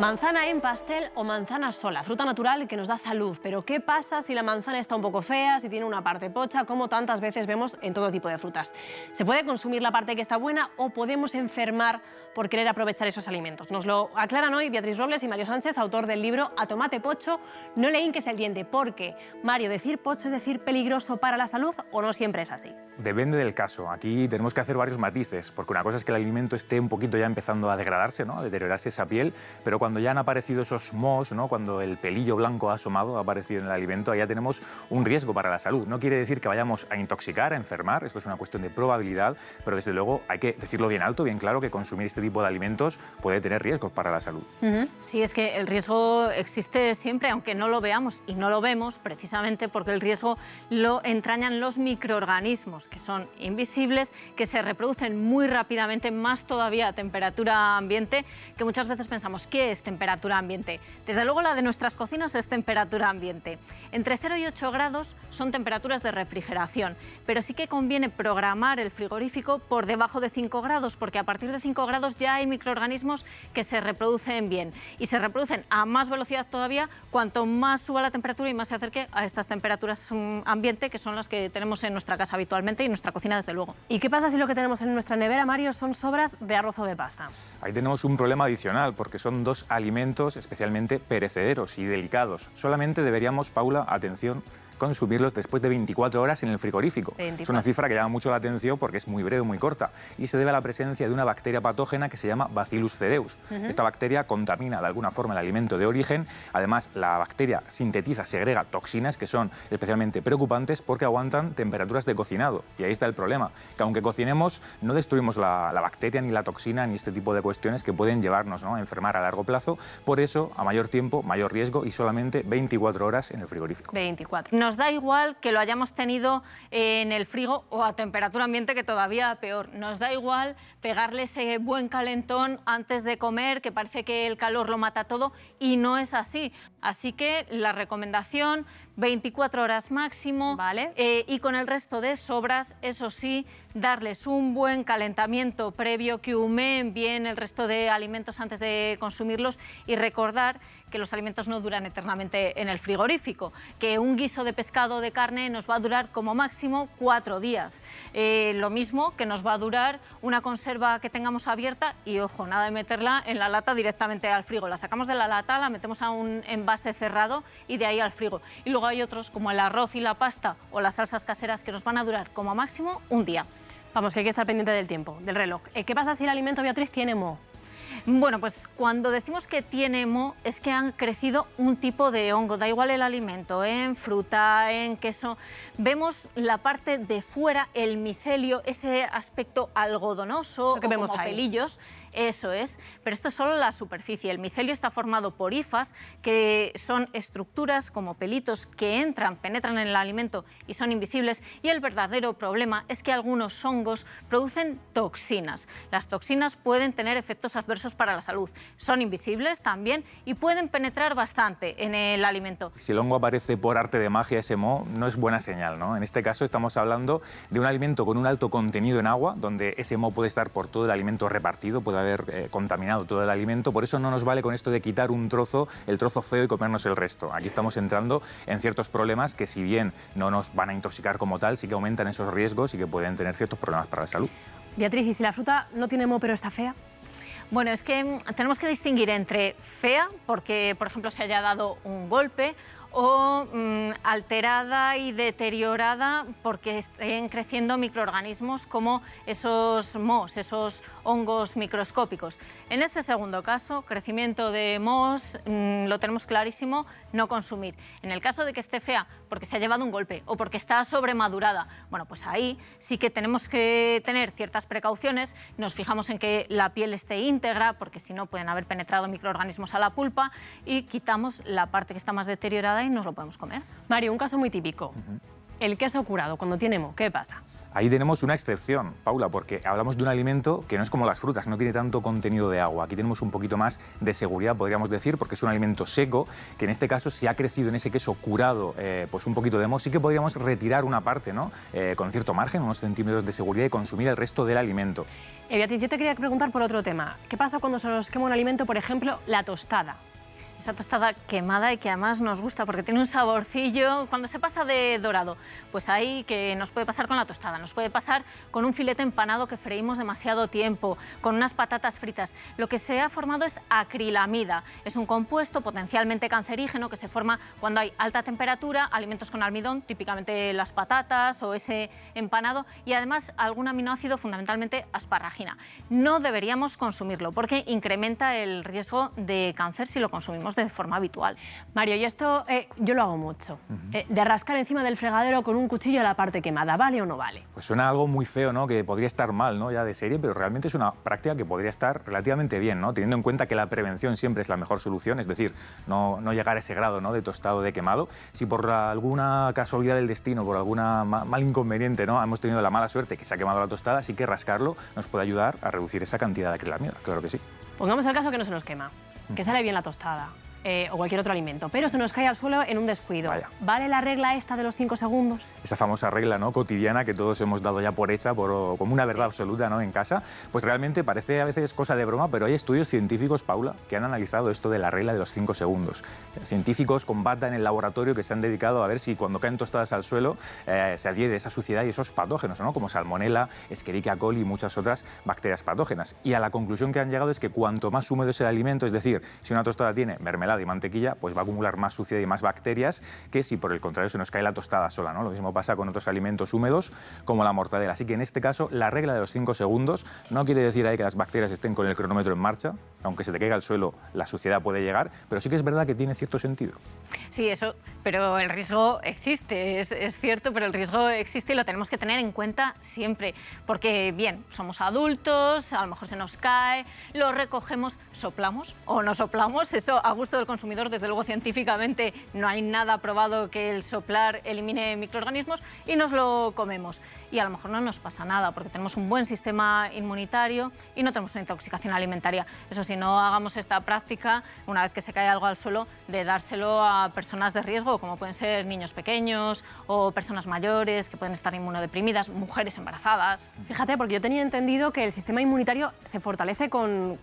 Manzana en pastel o manzana sola, fruta natural que nos da salud. Pero ¿qué pasa si la manzana está un poco fea, si tiene una parte pocha, como tantas veces vemos en todo tipo de frutas? ¿Se puede consumir la parte que está buena o podemos enfermar por querer aprovechar esos alimentos? Nos lo aclaran hoy Beatriz Robles y Mario Sánchez, autor del libro A tomate pocho, no le hinques el diente. Porque, Mario, ¿decir pocho es decir peligroso para la salud o no siempre es así? Depende del caso. Aquí tenemos que hacer varios matices, porque una cosa es que el alimento esté un poquito ya empezando a degradarse, ¿no? A deteriorarse esa piel, pero cuando ya han aparecido esos mohos, ¿no? Cuando el pelillo blanco ha asomado, ha aparecido en el alimento, ahí ya tenemos un riesgo para la salud. No quiere decir que vayamos a intoxicar, a enfermar, esto es una cuestión de probabilidad, pero desde luego hay que decirlo bien alto, bien claro, que consumir este tipo de alimentos puede tener riesgos para la salud. Sí, es que el riesgo existe siempre, aunque no lo veamos, y no lo vemos precisamente porque el riesgo lo entrañan los microorganismos, que son invisibles, que se reproducen muy rápidamente, más todavía a temperatura ambiente, que muchas veces pensamos, ¿qué es temperatura ambiente? Desde luego la de nuestras cocinas es temperatura ambiente. Entre 0 y 8 grados son temperaturas de refrigeración, pero sí que conviene programar el frigorífico por debajo de 5 grados, porque a partir de 5 grados ya hay microorganismos que se reproducen bien y se reproducen a más velocidad todavía cuanto más suba la temperatura y más se acerque a estas temperaturas ambiente, que son las que tenemos en nuestra casa habitualmente y en nuestra cocina desde luego. ¿Y qué pasa si lo que tenemos en nuestra nevera, Mario, son sobras de arroz o de pasta? Ahí tenemos un problema adicional, porque son dos alimentos especialmente perecederos y delicados. Solamente deberíamos, Paula, atención, consumirlos después de 24 horas en el frigorífico. 24. Es una cifra que llama mucho la atención porque es muy breve, muy corta, y se debe a la presencia de una bacteria patógena que se llama Bacillus cereus. Esta bacteria contamina de alguna forma el alimento de origen. Además, la bacteria sintetiza, segrega toxinas que son especialmente preocupantes porque aguantan temperaturas de cocinado. Y ahí está el problema, que aunque cocinemos, no destruimos la bacteria, ni la toxina, ni este tipo de cuestiones que pueden llevarnos, ¿no?, a enfermar a largo plazo. Por eso, a mayor tiempo, mayor riesgo y solamente 24 horas en el frigorífico. 24. Nos da igual que lo hayamos tenido en el frigo o a temperatura ambiente, que todavía peor. Nos da igual pegarle ese buen calentón antes de comer, que parece que el calor lo mata todo, y no es así. Así que la recomendación, 24 horas máximo, ¿vale? Y con el resto de sobras, eso sí, darles un buen calentamiento previo, que humeen bien el resto de alimentos antes de consumirlos, y recordar que los alimentos no duran eternamente en el frigorífico, que un guiso de pescado o de carne nos va a durar como máximo 4 días. Lo mismo que nos va a durar una conserva que tengamos abierta, y ojo, nada de meterla en la lata directamente al frigo. La sacamos de la lata, la metemos a un envase cerrado y de ahí al frigo. Y luego hay otros como el arroz y la pasta o las salsas caseras que nos van a durar como máximo un día. Vamos, que hay que estar pendiente del tiempo, del reloj. ¿Qué pasa si el alimento, Beatriz, tiene moho? Bueno, pues cuando decimos que tiene moho es que han crecido un tipo de hongo, da igual el alimento, en fruta, en queso. Vemos la parte de fuera, el micelio, ese aspecto algodonoso, que vemos como ahí. pelillos. Eso es, pero esto es solo la superficie. El micelio está formado por hifas, que son estructuras como pelitos que entran, penetran en el alimento y son invisibles. Y el verdadero problema es que algunos hongos producen toxinas. Las toxinas pueden tener efectos adversos para la salud. Son invisibles también y pueden penetrar bastante en el alimento. Si el hongo aparece por arte de magia, ese moho, no es buena señal, ¿no? En este caso estamos hablando de un alimento con un alto contenido en agua, donde ese moho puede estar por todo el alimento repartido, puede haber contaminado todo el alimento. Por eso no nos vale con esto de quitar un trozo, el trozo feo, y comernos el resto. Aquí estamos entrando en ciertos problemas que, si bien no nos van a intoxicar como tal, sí que aumentan esos riesgos y que pueden tener ciertos problemas para la salud. Beatriz, ¿y si la fruta no tiene moho pero está fea? Bueno, es que tenemos que distinguir entre fea, porque, por ejemplo, se haya dado un golpe, o alterada y deteriorada porque estén creciendo microorganismos como esos mohos, esos hongos microscópicos. En ese segundo caso, crecimiento de mohos, lo tenemos clarísimo, no consumir. En el caso de que esté fea porque se ha llevado un golpe o porque está sobremadurada, bueno, pues ahí sí que tenemos que tener ciertas precauciones. Nos fijamos en que la piel esté íntegra, porque si no pueden haber penetrado microorganismos a la pulpa, y quitamos la parte que está más deteriorada y nos lo podemos comer. Mario, un caso muy típico. El queso curado, cuando tiene moho, ¿qué pasa? Ahí tenemos una excepción, Paula, porque hablamos de un alimento que no es como las frutas, no tiene tanto contenido de agua. Aquí tenemos un poquito más de seguridad, podríamos decir, porque es un alimento seco, que en este caso, si ha crecido en ese queso curado pues un poquito de moho, sí que podríamos retirar una parte, ¿no? Con cierto margen, unos centímetros de seguridad, y consumir el resto del alimento. Beatriz, yo te quería preguntar por otro tema. ¿Qué pasa cuando se nos quema un alimento, por ejemplo, la tostada? Esa tostada quemada y que además nos gusta porque tiene un saborcillo. Cuando se pasa de dorado, pues ahí que nos puede pasar con la tostada, nos puede pasar con un filete empanado que freímos demasiado tiempo, con unas patatas fritas. Lo que se ha formado es acrilamida. Es un compuesto potencialmente cancerígeno que se forma cuando hay alta temperatura, alimentos con almidón, típicamente las patatas o ese empanado, y además algún aminoácido, fundamentalmente asparragina. No deberíamos consumirlo porque incrementa el riesgo de cáncer si lo consumimos de forma habitual. Mario, y esto yo lo hago mucho, de rascar encima del fregadero con un cuchillo a la parte quemada, ¿vale o no vale? Pues suena algo muy feo, ¿no? Que podría estar mal, ¿no? Ya de serie, pero realmente es una práctica que podría estar relativamente bien, ¿no? Teniendo en cuenta que la prevención siempre es la mejor solución, es decir, no llegar a ese grado, ¿no? De tostado, de quemado. Si por alguna casualidad del destino, por alguna mal inconveniente, ¿no? Hemos tenido la mala suerte que se ha quemado la tostada, sí que rascarlo nos puede ayudar a reducir esa cantidad de acrilamida, claro que sí. Pongamos el caso que no se nos quema, que sale bien la tostada. O cualquier otro alimento, pero se nos cae al suelo en un descuido. Vaya. ¿Vale la regla esta de los 5 segundos? Esa famosa regla, ¿no? Cotidiana que todos hemos dado ya por hecha, como una verdad absoluta, ¿no? En casa, pues realmente parece a veces cosa de broma, pero hay estudios científicos, Paula, que han analizado esto de la regla de los 5 segundos. Científicos con bata en el laboratorio que se han dedicado a ver si cuando caen tostadas al suelo se adhiere esa suciedad y esos patógenos, ¿no? Como Salmonella, Escherichia coli y muchas otras bacterias patógenas. Y a la conclusión que han llegado es que cuanto más húmedo es el alimento, es decir, si una tostada tiene mermelada y mantequilla, pues va a acumular más suciedad y más bacterias que si por el contrario se nos cae la tostada sola, ¿no? Lo mismo pasa con otros alimentos húmedos como la mortadela. Así que en este caso la regla de los 5 segundos no quiere decir ahí que las bacterias estén con el cronómetro en marcha, aunque se te caiga al suelo la suciedad puede llegar, pero sí que es verdad que tiene cierto sentido. Sí, eso, pero el riesgo existe, es cierto, pero el riesgo existe y lo tenemos que tener en cuenta siempre, porque bien, somos adultos, a lo mejor se nos cae, lo recogemos, soplamos o no soplamos, eso a gusto del consumidor. Desde luego científicamente no hay nada probado que el soplar elimine microorganismos y nos lo comemos. Y a lo mejor no nos pasa nada porque tenemos un buen sistema inmunitario y no tenemos una intoxicación alimentaria. Eso sí, no hagamos esta práctica una vez que se cae algo al suelo de dárselo a personas de riesgo, como pueden ser niños pequeños o personas mayores que pueden estar inmunodeprimidas, mujeres embarazadas. Fíjate, porque yo tenía entendido que el sistema inmunitario se fortalece con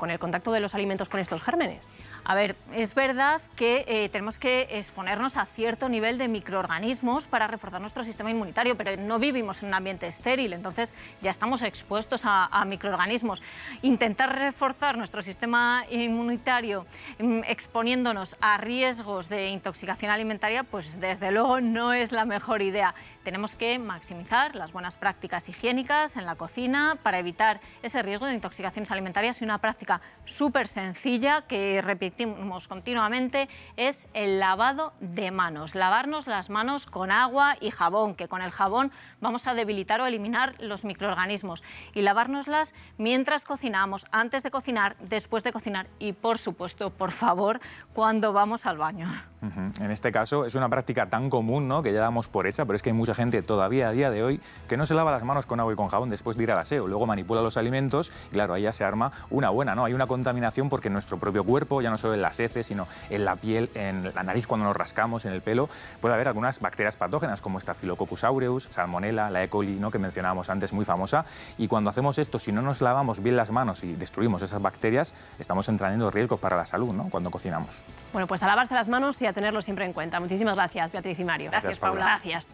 el contacto de los alimentos con estos gérmenes. A ver, es verdad que tenemos que exponernos a cierto nivel de microorganismos para reforzar nuestro sistema inmunitario, pero no vivimos en un ambiente estéril, entonces ya estamos expuestos a microorganismos. Intentar reforzar nuestro sistema inmunitario exponiéndonos a riesgos de intoxicación alimentaria, pues desde luego no es la mejor idea. Tenemos que maximizar las buenas prácticas higiénicas en la cocina para evitar ese riesgo de intoxicaciones alimentarias, y una práctica súper sencilla que repetimos continuamente es el lavado de manos. Lavarnos las manos con agua y jabón, que con el jabón vamos a debilitar o eliminar los microorganismos, y lavárnoslas mientras cocinamos, antes de cocinar, después de cocinar y, por supuesto, por favor, cuando vamos al baño. En este caso es una práctica tan común, ¿no? Que ya damos por hecha, pero es que hay mucha gente todavía a día de hoy que no se lava las manos con agua y con jabón después de ir al aseo, luego manipula los alimentos y claro, ahí ya se arma una buena, ¿no? Hay una contaminación porque en nuestro propio cuerpo, ya no solo en las heces, sino en la piel, en la nariz cuando nos rascamos, en el pelo, puede haber algunas bacterias patógenas como Staphylococcus aureus, Salmonella, la E. coli, ¿no? Que mencionábamos antes, muy famosa, y cuando hacemos esto, si no nos lavamos bien las manos y destruimos esas bacterias, estamos entrando en riesgos para la salud, ¿no? Cuando cocinamos. Bueno, pues a lavarse las manos y a tenerlo siempre en cuenta. Muchísimas gracias, Beatriz y Mario. Gracias, Paula. Gracias.